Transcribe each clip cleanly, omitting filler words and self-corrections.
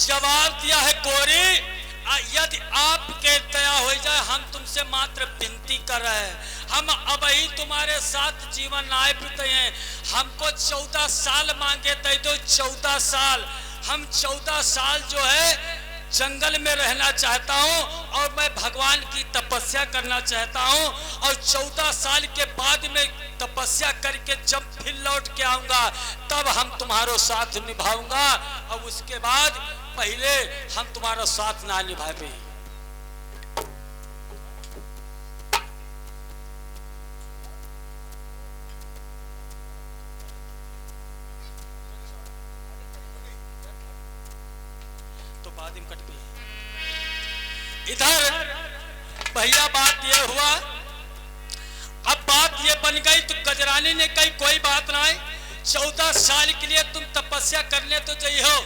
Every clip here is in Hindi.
जवाब दिया है कोरी, यदि आपके दया हो जाए, हम तुमसे मात्र विनती कर रहे हैं, हम अब ही तुम्हारे साथ जीवन आए बीते हैं। हमको 14 साल मांगे थे, तो 14 साल, हम 14 साल जो है जंगल में रहना चाहता हूँ और मैं भगवान की तपस्या करना चाहता हूँ, और 14 साल के बाद में तपस्या करके जब फिर लौट के आऊंगा तब हम तुम्हारा साथ निभाऊंगा, और उसके बाद पहले हम तुम्हारा साथ ना निभावे। तो बाद में कट गई। इधर भैया बात ये हुआ, अब बात ये बन गई तो गजरानी ने कही कोई बात नहीं, 14 साल के लिए तुम तपस्या करने तो चाहिए हो,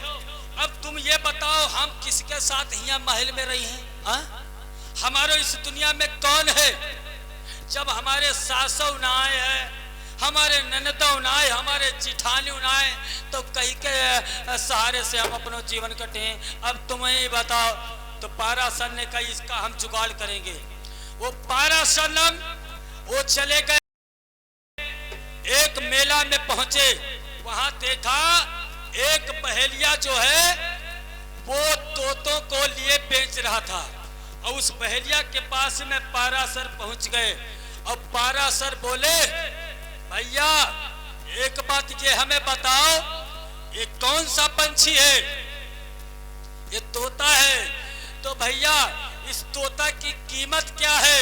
अब तुम ये बताओ हम किसके साथ यहाँ महल में रही हैं? हमारे इस दुनिया में कौन है? जब हमारे सासौ नाए है, हमारे ननदौ नाए, हमारे जिठानी नाए, तो कहीं के सहारे से हम अपना जीवन कटे। अब तुम्हें ही बताओ। तो पाराशर ने कहा इसका हम जुगाड़ करेंगे। वो पाराशर वो चले गए, एक मेला में पहुंचे, वहां देखा एक बहेलिया जो है वो तोतों को लिए बेच रहा था, और उस बहेलिया के पास में पाराशर पहुंच गए, और पाराशर बोले भैया एक बात ये हमें बताओ, ये कौन सा पंछी है? ये तोता है। तो भैया इस तोता की कीमत क्या है?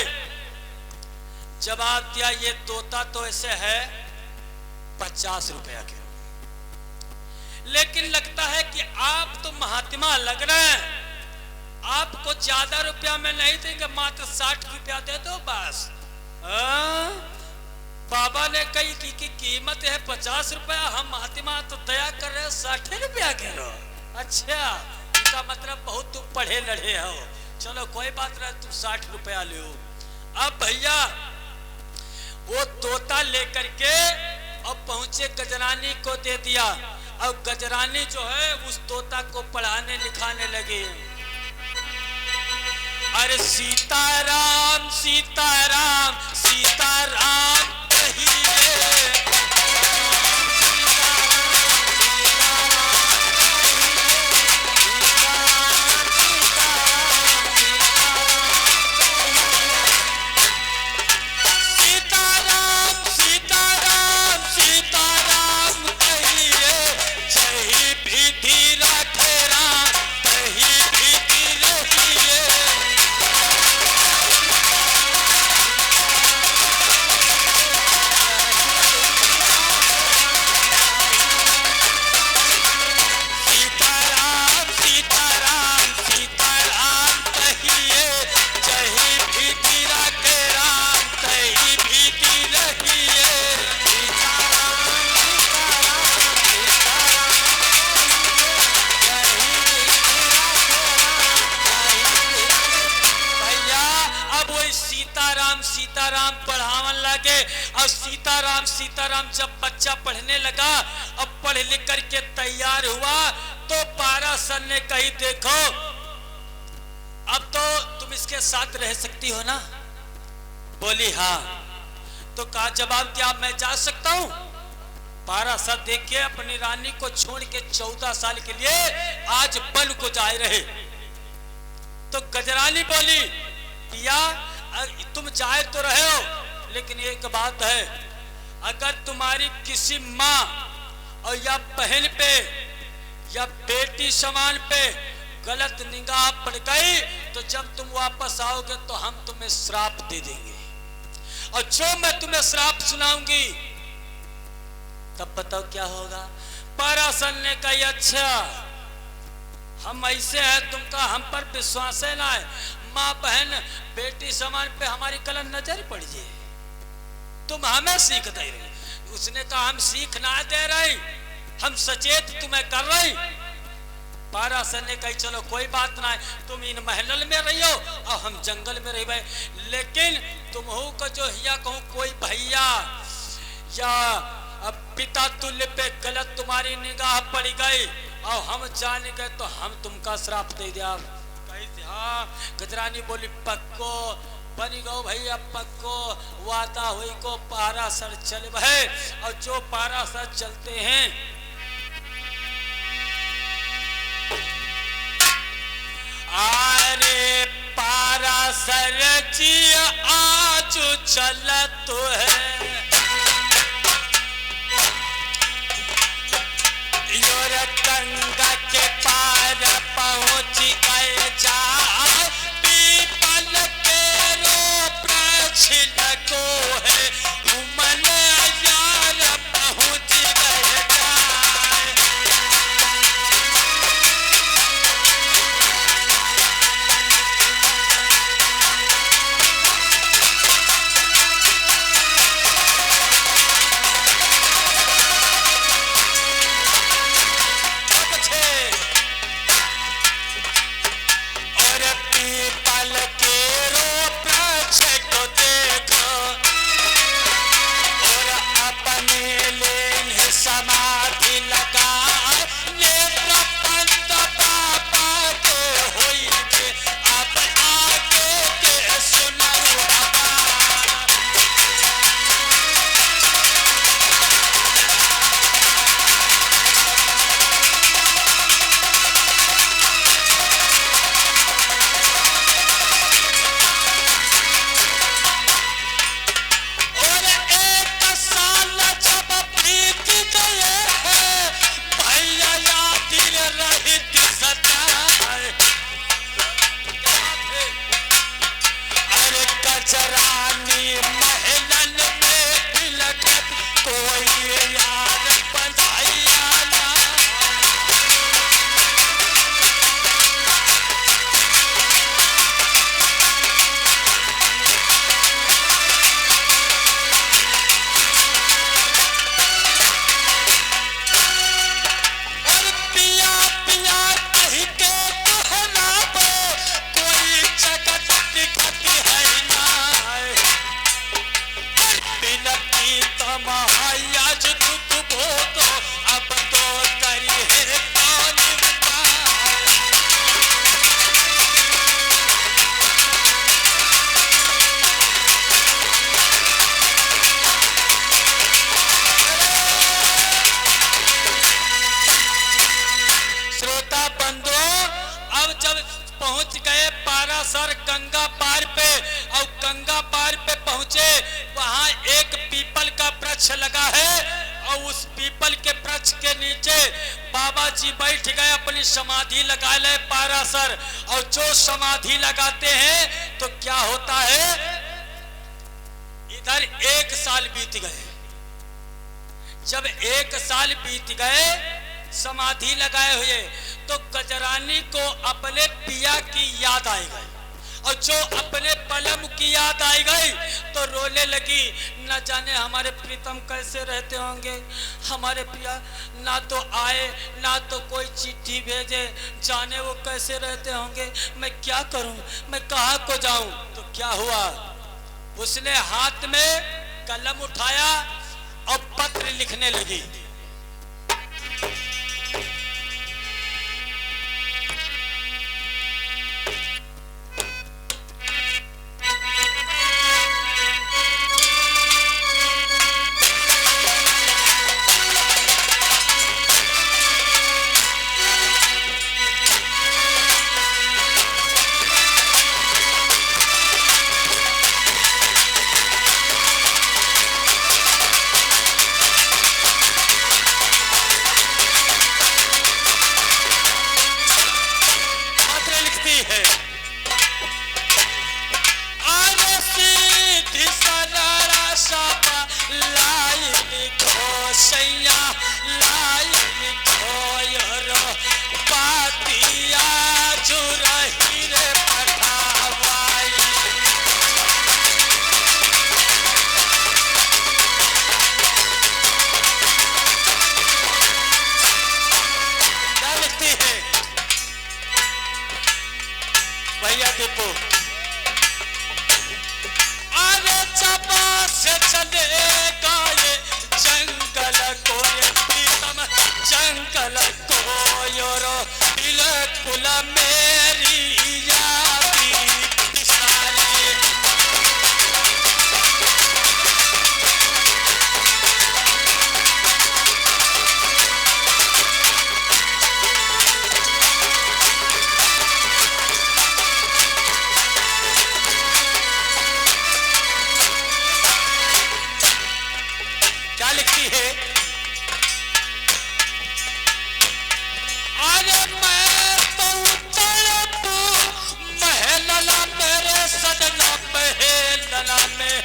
जवाब दिया ये तोता तो ऐसे है 50 रुपया के, लेकिन लगता है कि आप तो महात्मा लग रहे हैं, आपको ज्यादा रुपया में नहीं देंगे, मात्र 60 रुपया दे दो बस। बाबा ने कही कि कीमत है 50 रुपया, हम महात्मा तो दया कर रहे हैं 60 रुपया के लो। अच्छा, इसका मतलब बहुत तुम पढ़े लड़े हो, चलो कोई बात नहीं, तुम 60 रुपया लो। अब भैया वो तोता लेकर के अब पहुंचे, गजरानी को दे दिया, और गजरानी जो है उस तोता को पढ़ाने लिखाने लगे। अरे सीताराम सीताराम सीताराम कहिए, सीताराम जब बच्चा पढ़ने लगा, अब पढ़ लिख करके तैयार हुआ, तो पाराशर ने कही देखो अब तो तुम इसके साथ रह सकती हो ना? बोली हाँ। तो कहा जवाब क्या मैं जा सकता हूँ? पाराशर देखिए अपनी रानी को छोड़ के 14 साल के लिए आज वन को जा रहे। तो गजरानी बोली पिया तुम जाए तो रहे हो, लेकिन एक बात है, अगर तुम्हारी किसी माँ और या बहन पे या बेटी समान पे गलत निगाह पड़ गई तो जब तुम वापस आओगे तो हम तुम्हें श्राप दे देंगे, और जो मैं तुम्हें श्राप सुनाऊंगी तब बताओ क्या होगा? पाराशर ने कहा अच्छा हम ऐसे हैं, तुमका हम पर विश्वास है ना, माँ बहन बेटी समान पे हमारी कलम नजर पड़ जाए, तुम हमें सीख दे रही। उसने कहा हम सीख ना दे रही, हम सचेत तुम्हें कर रही। पाराशर ने कही चलो कोई बात ना है, तुम इन महल में रही हो और हम जंगल में रही, लेकिन तुम हो को जो हिया कहूँ कोई भैया या पिता तुल्य पे गलत तुम्हारी निगाह पड़ गई और हम जान गए तो हम तुमका श्राप दे दिया। हाँ, गजरानी बोली पक्को बनी गो भैया पक्को, वादा हुई को पारा सर चल भय। और जो पारा सर चलते हैं अरे पारा सर जी आज चलत है, योर गंगा के पार पहुंच गए जा, पीपल के रो वृक्ष लगो है, उमन यार पहुंच गए जा। पारासर गंगा पार पे, और गंगा पार पे पहुंचे, वहां एक पीपल का वृक्ष लगा है, और उस पीपल के वृक्ष के नीचे बाबा जी बैठ गए, अपनी समाधि लगा ले पारासर। और जो समाधि लगाते हैं तो क्या होता है, इधर 1 साल बीत गए। जब 1 साल बीत गए समाधि लगाए हुए, तो गजरानी को अपने पिया की याद आई गई, और जो अपने पलम की याद आई गई तो रोने लगी। न जाने हमारे प्रीतम कैसे रहते होंगे, हमारे पिया ना तो आए ना तो कोई चिट्ठी भेजे, जाने वो कैसे रहते होंगे, मैं क्या करूं, मैं कहाँ को जाऊं। तो क्या हुआ, उसने हाथ में कलम उठाया और पत्र लिखने लगी। जंगल को ये पुल मेरी यादी सारे। क्या लिखती है? अरे मैं तो तड़पू महलला मेरे सजना महलला में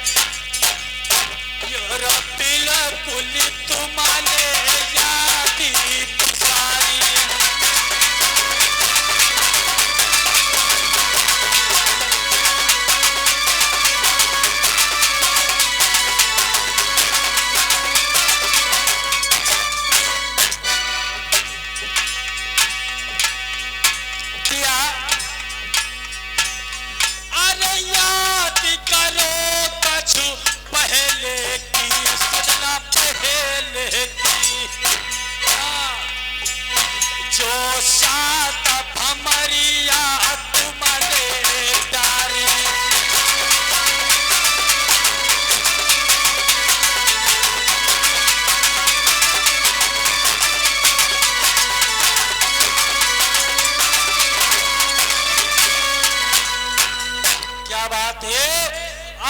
योरा बिल्कुल तुम्हारे यादी सारी। अरे याद करो कछु पहले की सजना पहले की जो साथ भमरिया तुम्हारे डारे। क्या बात है।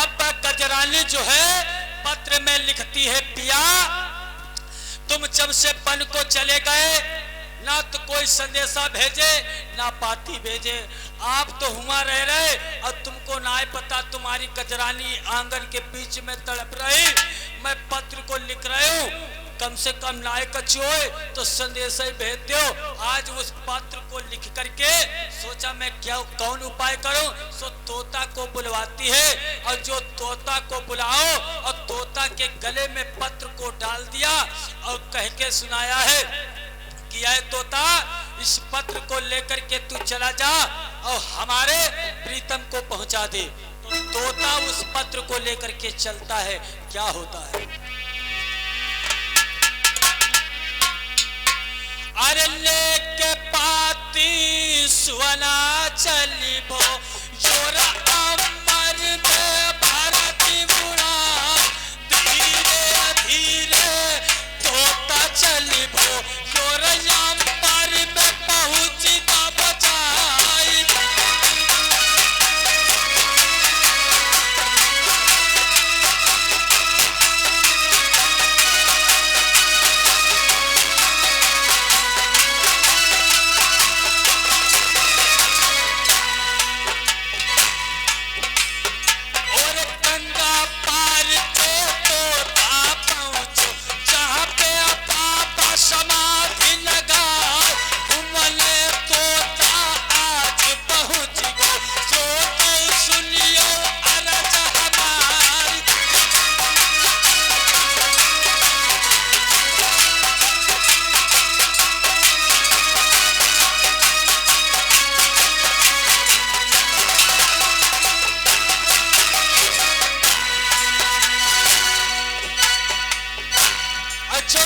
अब गजरानी जो है पत्र में लिखती है, पिया तुम जब से वन को चले गए ना तो कोई संदेशा भेजे ना पाती भेजे। आप तो हुआ रह रहे और तुमको ना पता तुम्हारी गजरानी आंगन के बीच में तड़प रही। मैं पत्र को लिख रही हूँ, कम से कम नाय कचोए तो संदेश ही भेज दो। आज उस पत्र को लिख करके सोचा मैं क्या कौन उपाय करूं। सो तोता को बुलवाती है और जो तोता को बुलाओ और तोता के गले में पत्र को डाल दिया और कह के सुनाया है कि ऐ तोता इस पत्र को लेकर के तू चला जा और हमारे प्रीतम को पहुंचा दे। तो तोता उस पत्र को लेकर के चलता है। क्या होता है? अरे लेके पाती सुना चलिबो योरा अमर में भारती बुढ़ा धीरे धीरे तोता चलिबो योरा अमर में पहुंची ता बचाई।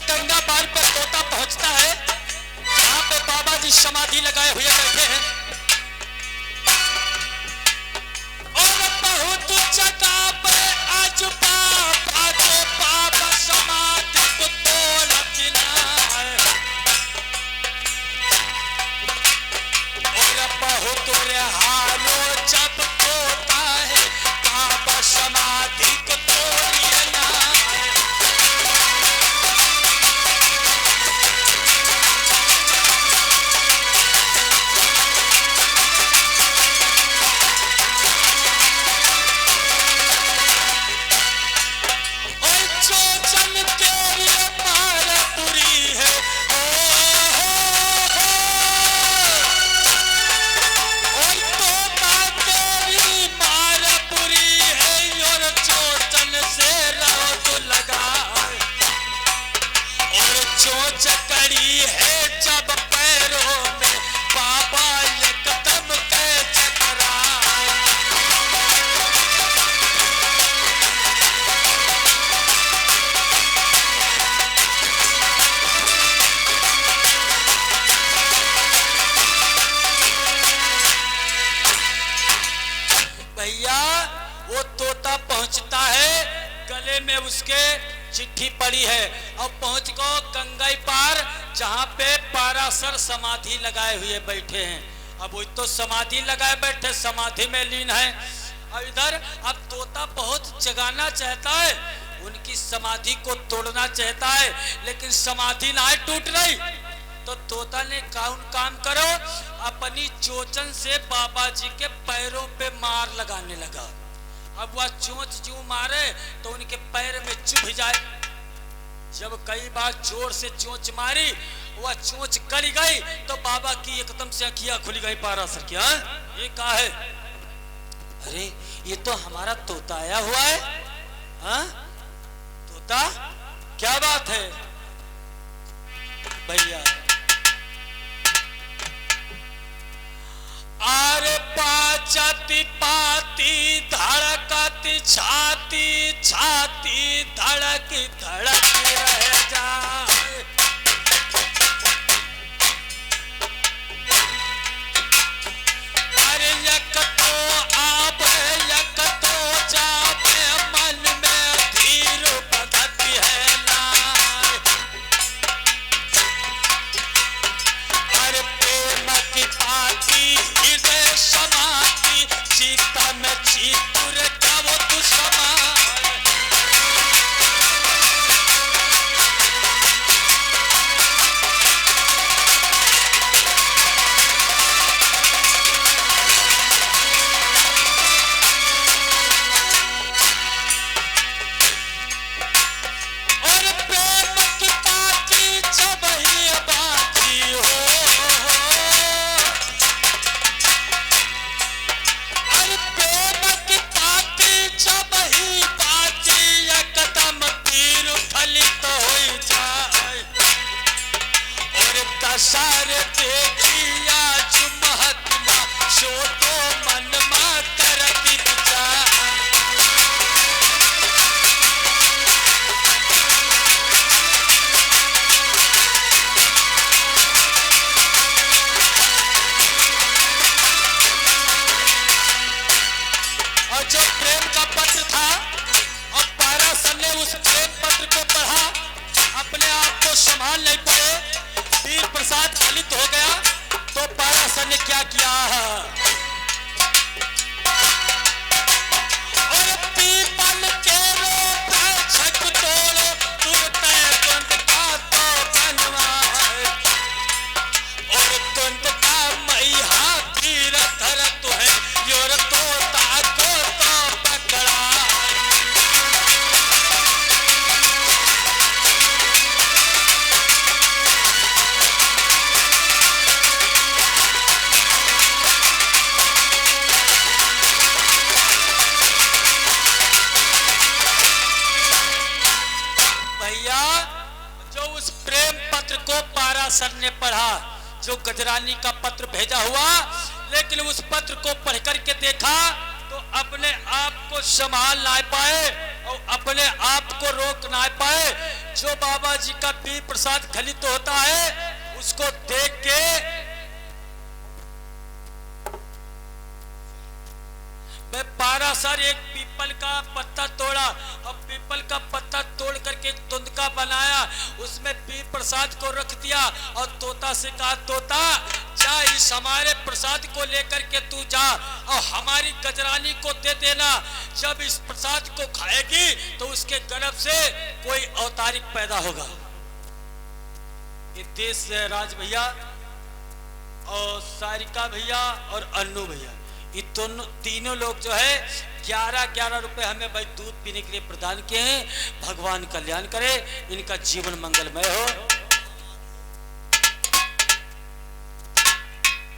गंगा पार पर तोता पहुंचता है जहां पे बाबा जी समाधि लगाए हुए बैठे हैं और बहुत जगह पे आज बाबा समाधि को तोड़ना है और बहुत हारो जब तोता है बाबा समाधि को तोड़ना है। तो उसके चिट्ठी पड़ी है। अब पहुंच गो गंगाई पार, जहां पे पाराशर समाधि लगाए हुए बैठे हैं। अब वो तो समाधि लगाए बैठे, समाधि में लीन है। अब इधर अब तोता बहुत जगाना चाहता है, उनकी समाधि को तोड़ना चाहता है, लेकिन समाधि ना टूट रही। तो तोता ने काम करो, अपनी चोचन से बाबा जी के पैरों पे मार लगाने लगा। अब वह चोंच जो मारे तो उनके पैर में चुभ जाए। जब कई बार जोर से चोंच मारी, वह चोंच गड़ गई तो बाबा की एकदम से अखियां खुल गई। पाराशर क्या ये कहा है? अरे ये तो हमारा तोता आया हुआ है। हाँ तोता, क्या बात है भैया? अरे पाचती पाती धड़कती छाती, छाती धड़क धड़क रह जाए। अरे यक तो आवे यक तो जावे, मन में धीर बधती है नाय। अरे प्रेम की पाती हृदय समाती, चीता में चीतुर का वो तू समाए। सारे देखिया जो महात्मा सो तो मन मातर विचार। और जो प्रेम का पत्र था, और पाराशर ने उस प्रेम पत्र को पढ़ा, अपने आप को संभाल नहीं पाए, वीर प्रसाद फलित हो गया। तो पाराशर ने क्या किया? और पीपल के रोट छक तोड़ो, तुरते द्वंद का तो बनवाए। और द्वंद का मई हाथी धरत है, योर तोता को तो पकड़ा। पाराशर ने पढ़ा, जो गजरानी का पत्र भेजा हुआ, लेकिन उस पत्र को पढ़ करके देखा तो अपने आप को संभाल ना पाए और अपने आप को रोक ना पाए। जो बाबा जी का वीर प्रसाद खलित होता है, उसको देख के पाराशर एक पीपल का पत्ता तोड़ा और पीपल का पत्ता तोड़ करके एक तुंदका बनाया, उसमें वीर प्रसाद को रख दिया और तोता से कहा, तोता जा इस हमारे प्रसाद को लेकर के तू जा और हमारी गजरानी को दे देना। जब इस प्रसाद को खाएगी तो उसके गर्भ से कोई अवतारिक पैदा होगा। ये देश राज भैया और सारिका भैया और अन्नू भैया, ये तीनों लोग जो है 11-11 रुपए हमें भाई दूध पीने के लिए प्रदान किए हैं। भगवान कल्याण करे, इनका जीवन मंगलमय हो।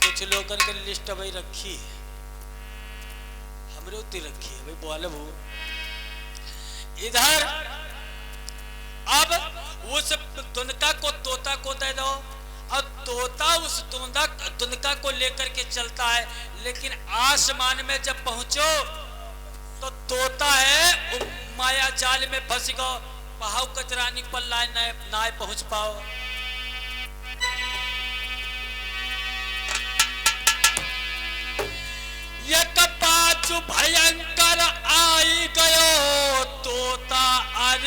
कुछ लोगों की लिस्ट भाई रखी है, हमरे उतनी रखी है भाई, बोले वो इधर। अब उस तुनका को तोता को दे दो और तोता उस तुनका को लेकर के चलता है, लेकिन आसमान में जब पहुंचो तो तोता है माया जाल में फंस गो, पहाव कचरानी पर ना पहुंच पाओ। एक पाछू भयंकर आई गयो तोता, अरे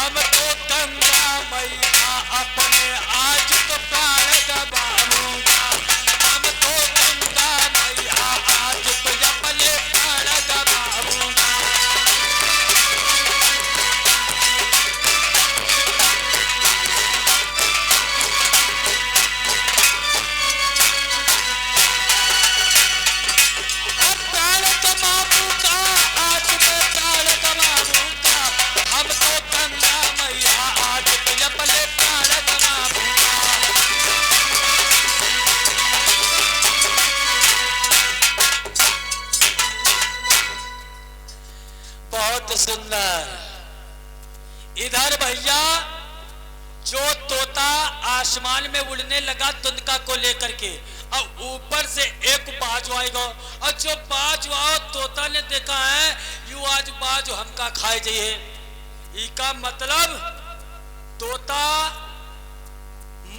हम तो गंगा मैया अपने आज तो प्राण गवाऊंगा, हम तो गंगा मैया आज तो अपने प्राण गवाऊंगा। प्राण गवाऊंगा आज मैं प्राण गवाऊंगा, हम तो गंगा मैया आज तो अपने प्राण गवाऊंगा। बहुत सुंदर। इधर भैया जो तोता आसमान में उड़ने लगा तुंदका को लेकर के, अब ऊपर से एक बाजू आएगा, और जो बाजू आओ तोता ने देखा है यू आज बाजू हमका खाए जाइए। इसका मतलब तोता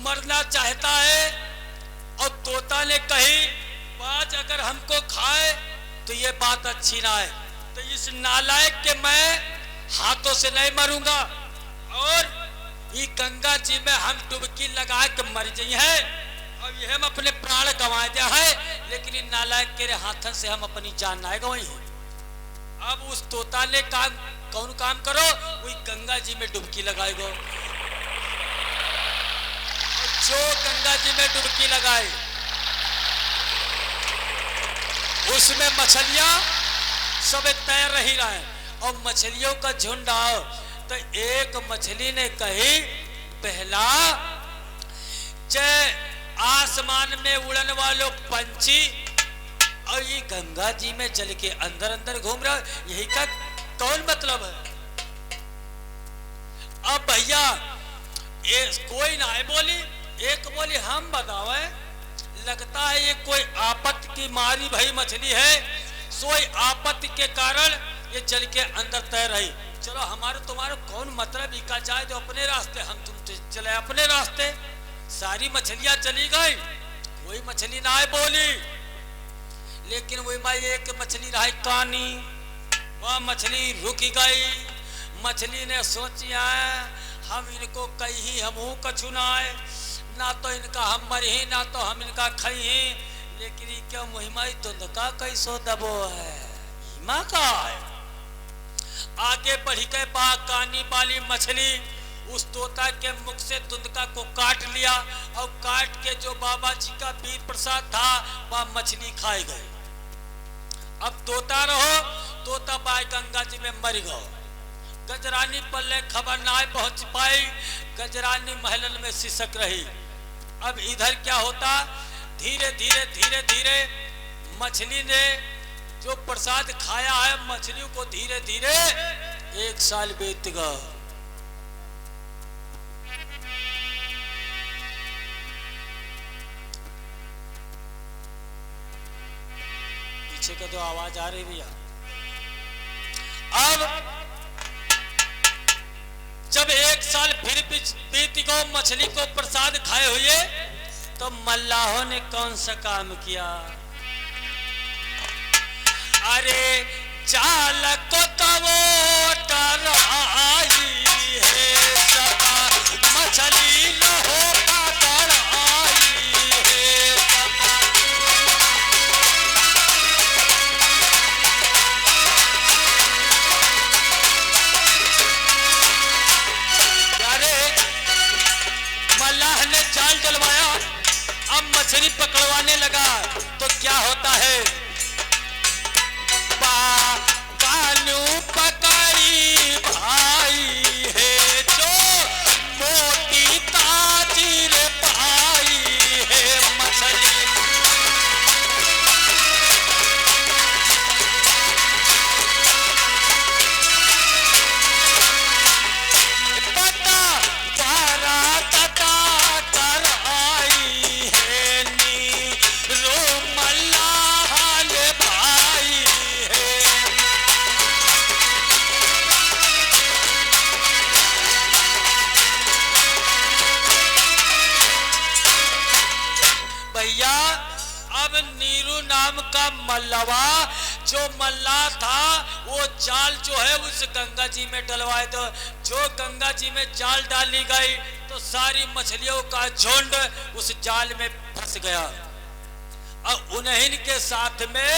मरना चाहता है, और तोता ने कही बाज अगर हमको खाए तो ये बात अच्छी ना है, तो इस नालायक के मैं हाथों से नहीं मरूंगा, और ये गंगा जी में हम डुबकी लगा के मर जाइए है, अब ये हम अपने प्राण गंवा दिया है, लेकिन इन नालायक के हाथों से हम अपनी जान ना गंवाई है। अब उस तोता ने कौन काम करो, वही गंगा जी में डुबकी लगाएगो, जो गंगा जी में डुबकी लगाए उसमें मछलियां सब तैर रही रहे, और मछलियों का झुंड आओ, तो एक मछली ने कही पहला जय आसमान में उड़न वालों पंछी, और ये गंगा जी में जल के अंदर अंदर घूम रहा, यही का कौन मतलब है। अब भैया कोई ना है बोली, एक बोली हम बतावे, लगता है ये कोई आपत्ति की मारी भई मछली है, सोई आपत्ति के कारण ये जल के अंदर तैर रही। चलो हमारे तुम्हारे कौन मतलब, इका जाए तो अपने रास्ते, हम तुम चले अपने रास्ते। सारी मछलियां चली गई, कोई मछली ना है बोली, लेकिन वही माई एक मछली रही कानी, वह मछली रुक गई। मछली ने सोचिया हम इनको कही हमू कछु ना है, ना तो इनका हम मरी ना तो हम इनका खई, लेकिन क्या मुहिमा तुंदका कैसो दबो है, माँ का है। आगे बढ़ी के बा कानी वाली मछली उस तोता के मुख से तुंदका को काट लिया, और काट के जो बाबा जी का वीर प्रसाद था वह मछली खाए गए। अब तोता रहो, तोता बाई गंगा जी में मर गो। गजरानी पल्ले खबर ना पहुंच पाई, गजरानी महलन में सिसक रही। अब इधर क्या होता, धीरे धीरे धीरे धीरे मछली ने जो प्रसाद खाया है मछलियों को धीरे धीरे 1 साल बीत गया। पीछे का तो आवाज आ रही भैया। अब जब 1 साल फिर बीत गो मछली को प्रसाद खाए हुए, तो मल्लाहों ने कौन सा काम किया, अरे जाल को तवोटर आई है सपा, मछली न हो पाकर आई है सपा। अरे मल्लाह ने जाल डलवाया, अब मछली पकड़वाने लगा, तो क्या होता है, कानू पकड़ी भाई है जो मोती ताजीर पाई है मछली। पता बारा तता कर आई है नी रो मल्लाह ले भाई है। भैया अब नीरू नाम का मल्लवा जो मल्लाह था वो जाल जो है उस गंगा जी में डलवाए, तो जो गंगा जी में जाल डाली गई तो सारी मछलियों का झुंड उस जाल में फंस गया। और उन्हीं के साथ में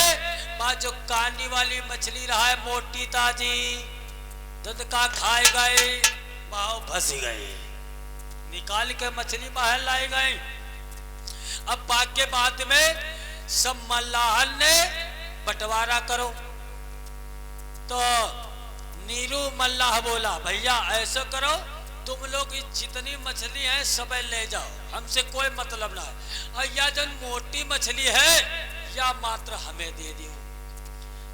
जो कानी वाली मछली रहा है मोटी ताजी दूध का खाए गए, बाव फंस गए, निकाल के मछली बाहर लाए गए। अब बाकी बाद में सब मल्लाहन ने बंटवारा करो, तो नीरू मल्लाह बोला भैया ऐसा करो तुम लोग जितनी मछली है सब ले जाओ, हमसे कोई मतलब ना है, और या जो मोटी मछली है या मात्र हमें दे दियो।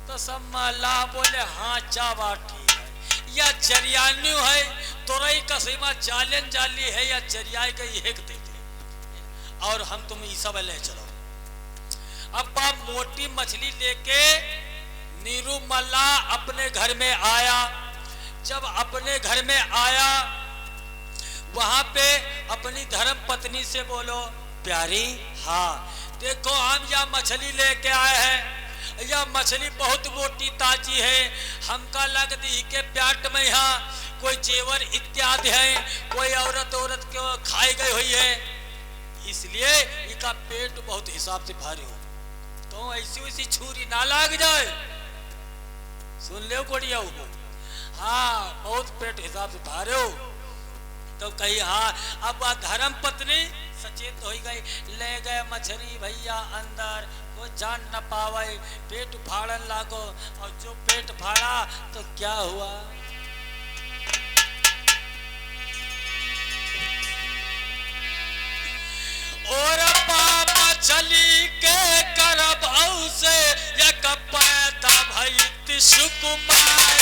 तो सब मल्लाह बोले हाँ चावा ठीक है, या जरियान्यू है तोरई कसीमा जालन जाली है या जरिया का एक दे दे और हम तुम ये सब ले चलो। अब बाप मोटी मछली लेके नीरू मल्ला अपने घर में आया। जब अपने घर में आया वहां पे अपनी धर्म पत्नी से बोलो प्यारी हाँ देखो हम यह मछली लेके आए हैं, यह मछली बहुत मोटी ताजी है, हमका लग दी के प्याट में यहाँ कोई जेवर इत्यादि है, कोई औरत को खाई गई हुई है, इसलिए इनका पेट बहुत हिसाब से भारी हो, तो ऐसी वैसी छुरी ना लग जाए। सुन ले कोड़िया को हाँ बहुत पेट हिसाब से भारे हो। तो कही हाँ अब धर्म पत्नी सचेत हो गई, ले गए मछली भैया अंदर, वो जान न पावे, पेट फाड़न लागो, और जो पेट फाड़ा तो क्या हुआ, और पापा चली के करब से एक पैदा भई सुकुमारी।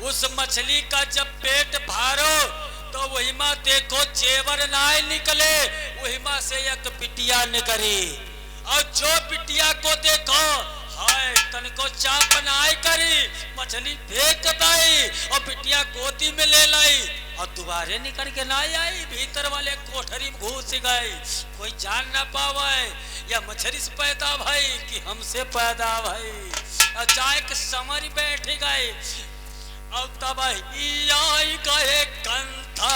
उस मछली का जब पेट भारो तो वही माँ देखो जेवर ना निकले, वही माँ से एक बिटिया निकली, और जो बिटिया को देखो हाय तनको चाप बनाई करी, मछली फेंक दाई और बिटिया गोदी में ले लाई और दोबारे निकल के ना आई, भीतर वाले कोठरी में घुस गई, कोई जान ना पावे या मछली से पैदा भाई कि हमसे पैदा भाई, और जाए के समर बैठ गए। अब तब आई गए कंथा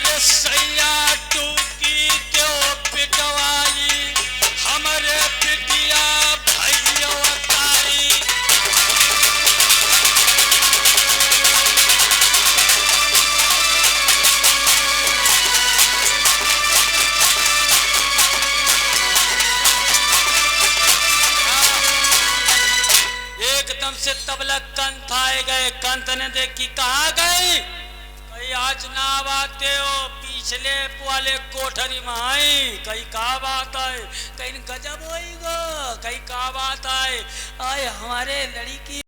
अरे सैया टूकी क्यों पिटवाई हमरे पिटिया भैया तारी। एकदम से तबला कंत आए गए। कंत ने देखी कहाँ गई, कहीं आज ना आते हो पिछले वाले कोठरी में आई, कहीं कहा बात आए, कहीं गजब होई गो, कहीं कहा बात आए, आए हमारे लड़की